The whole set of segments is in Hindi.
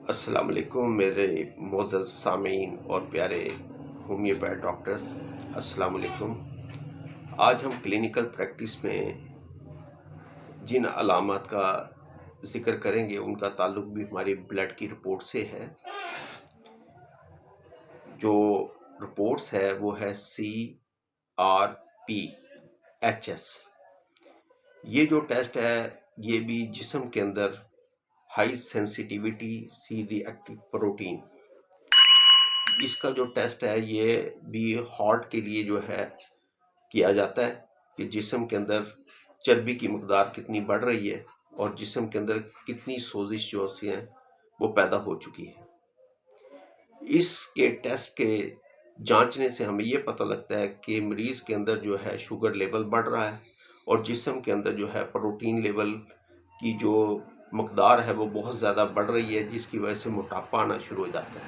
अस्सलाम वालेकुम मेरे मोअज़्ज़ज़ सामीन और प्यारे होम्योपैथ डॉक्टर्स। अस्सलाम वालेकुम। आज हम क्लिनिकल प्रैक्टिस में जिन अलामत का ज़िक्र करेंगे उनका ताल्लुक भी हमारी ब्लड की रिपोर्ट से है। जो रिपोर्ट्स है वो है CRP-HS। ये जो टेस्ट है ये भी जिस्म के अंदर high sensitivity C reactive protein, इसका जो टेस्ट है ये भी हार्ट के लिए जो है किया जाता है कि जिस्म के अंदर चर्बी की मकदार कितनी बढ़ रही है और जिस्म के अंदर कितनी सोजिश जो सी हैं वो पैदा हो चुकी है। इसके टेस्ट के जांचने से हमें ये पता लगता है कि मरीज़ के अंदर जो है शुगर लेवल बढ़ रहा है और जिस्म के अंदर जो है प्रोटीन लेवल की जो मकदार है वो बहुत ज़्यादा बढ़ रही है, जिसकी वजह से मोटापा आना शुरू हो जाता है।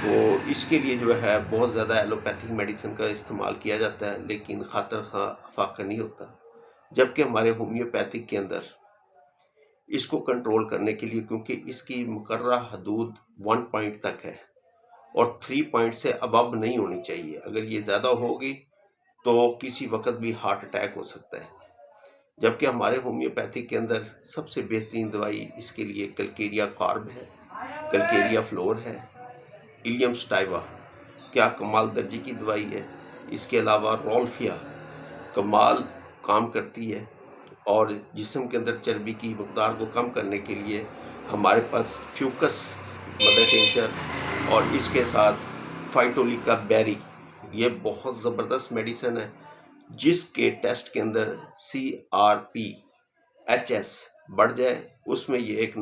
तो इसके लिए जो है बहुत ज़्यादा एलोपैथिक मेडिसिन का इस्तेमाल किया जाता है, लेकिन खातर खा फाका नहीं होता। जबकि हमारे होम्योपैथिक के अंदर इसको कंट्रोल करने के लिए, क्योंकि इसकी मुकर्ररा हदूद 1 पॉइंट तक है और 3 पॉइंट से अबव नहीं होनी चाहिए। अगर ये ज़्यादा होगी तो किसी वक्त भी हार्ट अटैक हो सकता है। जबकि हमारे होम्योपैथिक के अंदर सबसे बेहतरीन दवाई इसके लिए कलकेरिया कार्ब है, कलकेरिया फ्लोर है, इलियम स्टाइवा क्या कमाल दर्जे की दवाई है। इसके अलावा रोल्फिया कमाल काम करती है और जिस्म के अंदर चर्बी की मकदार को कम करने के लिए हमारे पास फ्यूकस मदर टिंचर और इसके साथ फाइटोलिका बेरी, ये बहुत ज़बरदस्त मेडिसिन है जिसके टेस्ट के अंदर CRP-HS बढ़ जाए उसमें ये एक